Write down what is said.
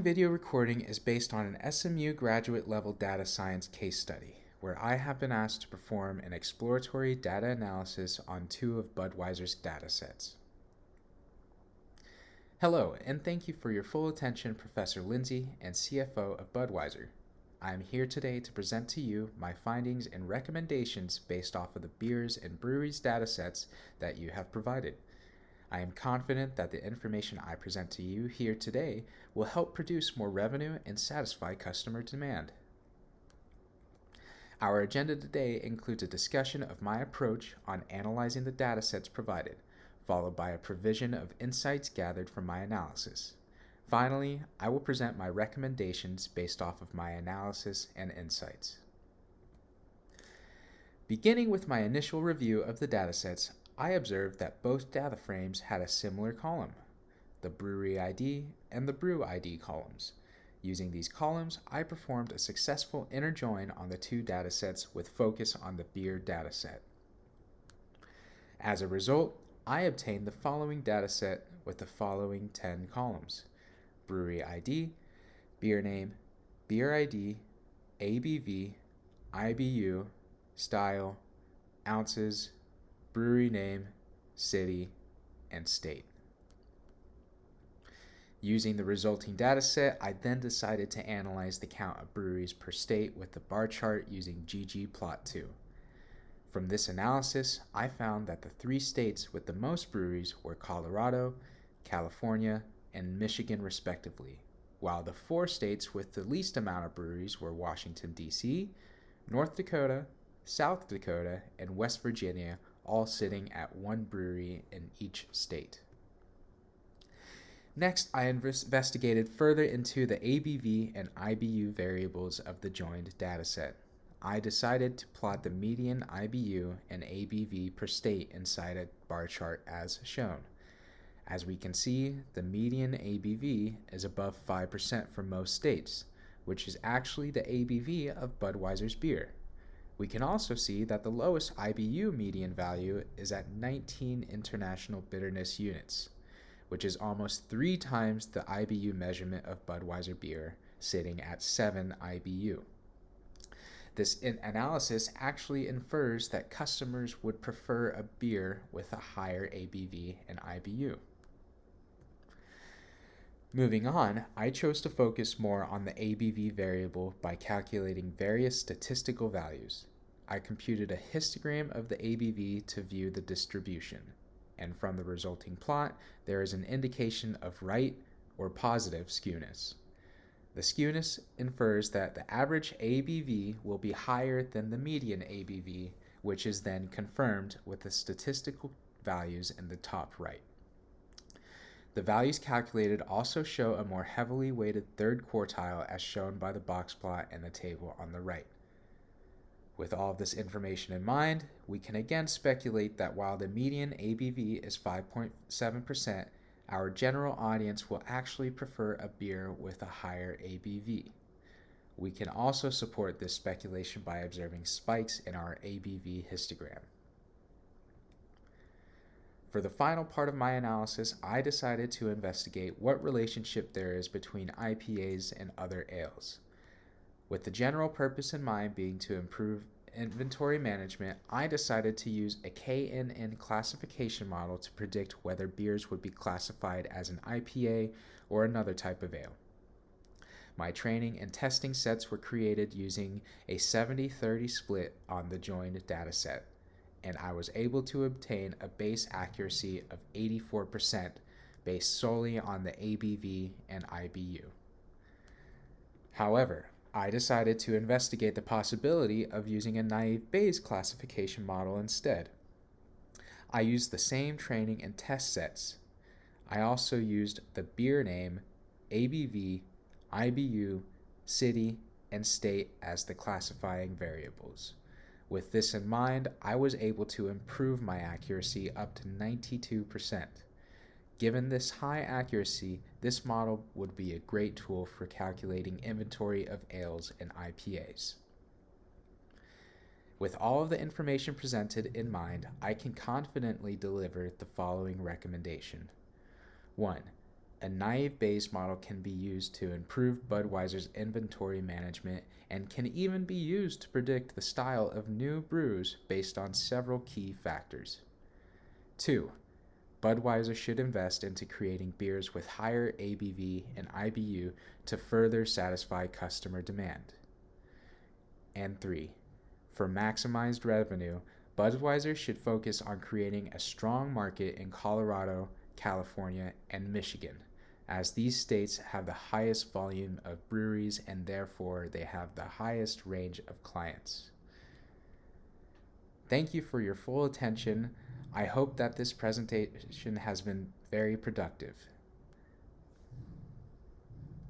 Video recording is based on an SMU graduate level data science case study, where I have been asked to perform an exploratory data analysis on 2 of Budweiser's datasets. Hello, and thank you for your full attention, Professor Lindsay and CFO of Budweiser. I am here today to present to you my findings and recommendations based off of the beers and breweries datasets that you have provided. I am confident that the information I present to you here today will help produce more revenue and satisfy customer demand. Our agenda today includes a discussion of my approach on analyzing the datasets provided, followed by a provision of insights gathered from my analysis. Finally, I will present my recommendations based off of my analysis and insights. Beginning with my initial review of the datasets, I observed that both data frames had a similar column, the brewery ID and the brew ID columns. Using these columns, I performed a successful inner join on the 2 datasets with focus on the beer dataset. As a result, I obtained the following dataset with the following 10 columns: brewery ID, beer name, beer ID, ABV, IBU, style, ounces, brewery name, city, and state. Using the resulting dataset, I then decided to analyze the count of breweries per state with the bar chart using ggplot2. From this analysis, I found that the 3 states with the most breweries were Colorado, California, and Michigan respectively, while the 4 states with the least amount of breweries were Washington, D.C., North Dakota, South Dakota, and West Virginia, all sitting at 1 brewery in each state. Next, I investigated further into the ABV and IBU variables of the joined dataset. I decided to plot the median IBU and ABV per state inside a bar chart as shown. As we can see, the median ABV is above 5% for most states, which is actually the ABV of Budweiser's beer. We can also see that the lowest IBU median value is at 19 international bitterness units, which is almost 3 times the IBU measurement of Budweiser beer, sitting at 7 IBU. This analysis actually infers that customers would prefer a beer with a higher ABV and IBU. Moving on, I chose to focus more on the ABV variable by calculating various statistical values. I computed a histogram of the ABV to view the distribution, and from the resulting plot, there is an indication of right or positive skewness. The skewness infers that the average ABV will be higher than the median ABV, which is then confirmed with the statistical values in the top right. The values calculated also show a more heavily weighted 3rd quartile as shown by the box plot and the table on the right. With all of this information in mind, we can again speculate that while the median ABV is 5.7%, our general audience will actually prefer a beer with a higher ABV. We can also support this speculation by observing spikes in our ABV histogram. For the final part of my analysis, I decided to investigate what relationship there is between IPAs and other ales. With the general purpose in mind being to improve inventory management, I decided to use a KNN classification model to predict whether beers would be classified as an IPA or another type of ale. My training and testing sets were created using a 70-30 split on the joined dataset, and I was able to obtain a base accuracy of 84% based solely on the ABV and IBU. However, I decided to investigate the possibility of using a naive Bayes classification model instead. I used the same training and test sets. I also used the beer name, ABV, IBU, city, and state as the classifying variables. With this in mind, I was able to improve my accuracy up to 92%. Given this high accuracy, this model would be a great tool for calculating inventory of ales and IPAs. With all of the information presented in mind, I can confidently deliver the following recommendation. 1. A naive Bayes model can be used to improve Budweiser's inventory management and can even be used to predict the style of new brews based on several key factors. 2. Budweiser should invest into creating beers with higher ABV and IBU to further satisfy customer demand. And 3. For maximized revenue, Budweiser should focus on creating a strong market in Colorado, California, and Michigan, as these states have the highest volume of breweries and therefore they have the highest range of clients. Thank you for your full attention. I hope that this presentation has been very productive.